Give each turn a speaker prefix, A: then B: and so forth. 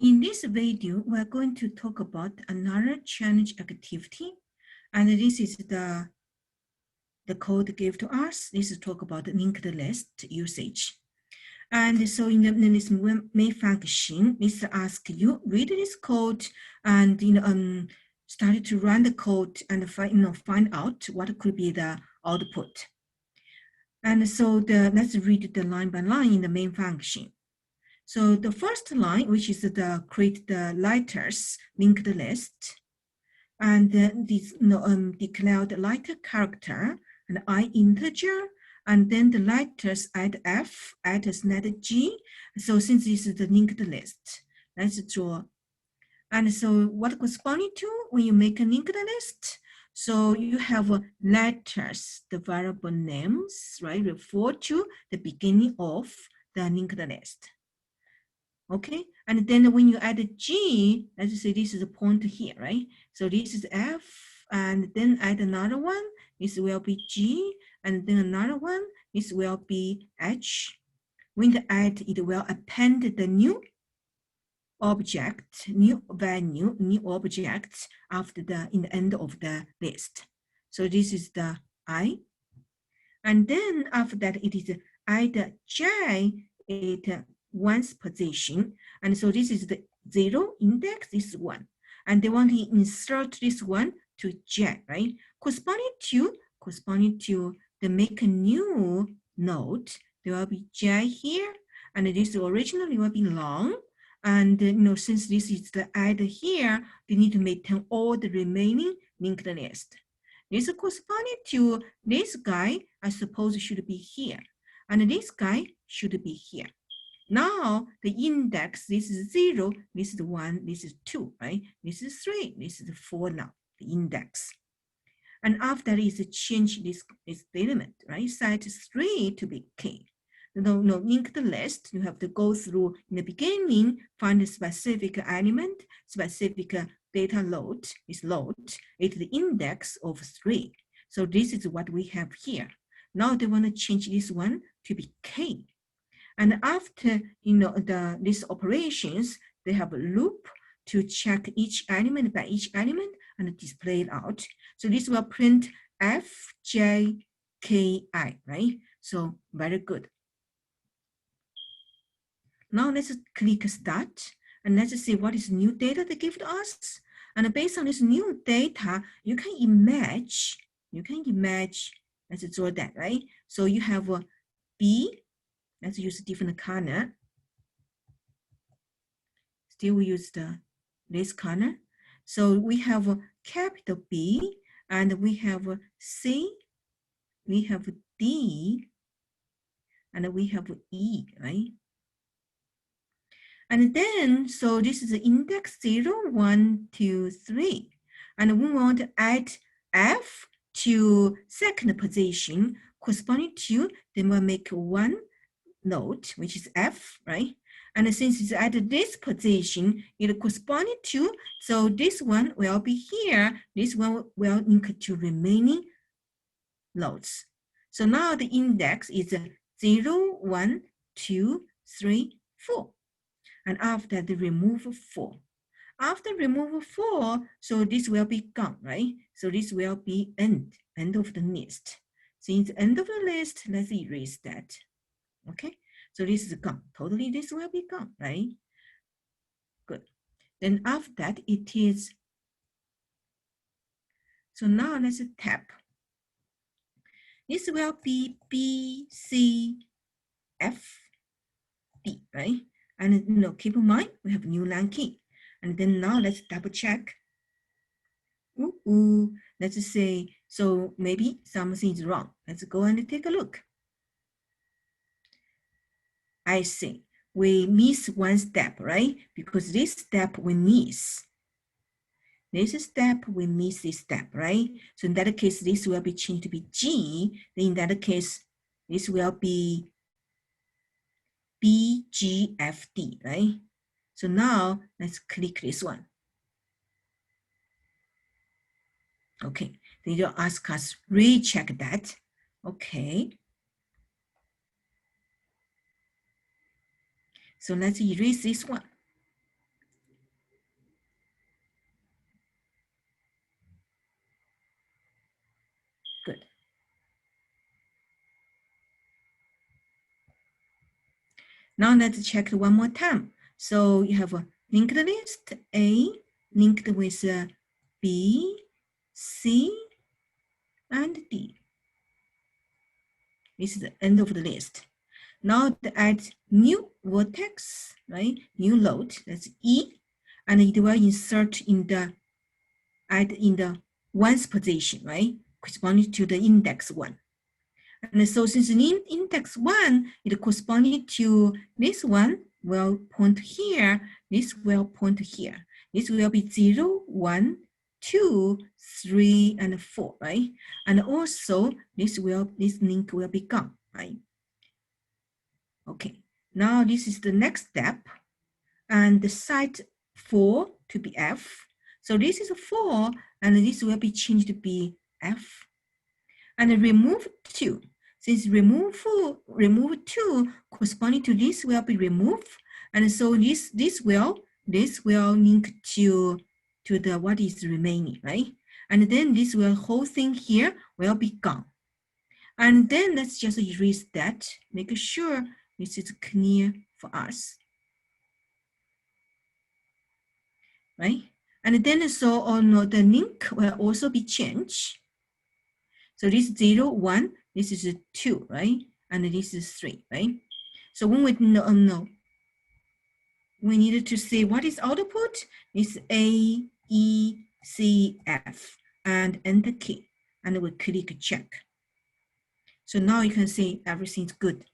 A: In this video, we're going to talk about another challenge activity, and this is the code given to us. This is talk about linked list usage. And so in this main function, this asks you read this code and start to run the code and find out what could be the output. And so let's read the line by line in the main function. So the first line, which is the create the letters linked list, and then this declare the letter character and I integer, and then the letters add F, add as letter G. So since this is the linked list, let's draw. And so what corresponding to when you make a linked list? So you have letters, the variable names, right, refer to the beginning of the linked list. Okay, and then when you add a G, let's say this is a point here, right? So this is F, and then add another one, this will be G, and then another one, this will be H. When you add, it will append the new object, new value, new object after in the end of the list. So this is the I. And then after that, it is add J, it one's position. And so this is the 0 index, this is 1. And they want to insert this one to J, right? Corresponding to the make a new node, there will be J here, and this originally will be long. And since this is the add here, they need to maintain all the remaining linked list. This corresponding to this guy, I suppose should be here. And this guy should be here. Now the index, this is 0, this is 1, this is 2, right? This is 3, this is 4 now, the index. And after that is change this element, right? Set 3 to be k. No linked list, you have to go through in the beginning, find a specific element, specific data load, is the index of 3. So this is what we have here. Now they want to change this one to be k. And after these operations, they have a loop to check each element by each element and display it out. So this will print F, J, K, I, right? So very good. Now let's click start and let's see what is new data they give to us. And based on this new data, you can imagine, let's draw that, right? So you have a B, let's use a different color. Still we use this color. So we have a capital B, and we have a C, we have a D, and we have E, right? And then, so this is the index 0, 1, 2, 3. And we want to add F to second position corresponding to, then we'll make one node, which is F, right? And since it's at this position, it corresponding to, so this one will be here, this one will link to remaining nodes. So now the index is 0, 1, 2, 3, 4. And after the remove 4. After remove 4, so this will be gone, right? So this will be end of the list. Since end of the list, let's erase that. Okay, so this is gone. Totally, this will be gone, right? Good. Then after that, it is. So now let's tap. This will be B, C, F, D, right? And keep in mind, we have new line key. And then now let's double check. Let's say, so maybe something is wrong. Let's go and take a look. I see. We miss one step, right? Because this step we miss. This step, we miss this step, right? So in that case, this will be changed to be G. Then in that case, this will be B, G, F, D, right? So now let's click this one. Okay, they will ask us recheck that. Okay. So let's erase this one. Now let's check it one more time. So you have a linked list A linked with B, C, and D. This is the end of the list. Now to add new vertex, right? New node, that's E, and it will insert in the one's position, right? Corresponding to the index 1. And so since in index 1, it corresponding to this one will point here, this will point here. This will be 0, 1, 2, 3, and 4, right? And also this link will be gone, right? Okay, now this is the next step. And the site 4 to be F. So this is 4, and this will be changed to be F. And remove 2. Since remove 2 corresponding to this will be removed, and so this will link to the what is remaining, right? And then this whole thing here will be gone. And then let's just erase that, make sure this is clear for us. Right? And then so on the link will also be changed. So this 0, 1, this is 2, right? And this is 3, right? So when we know, we needed to see what is output. It's A, E, C, F, and enter key. And we click check. So now you can see everything's good.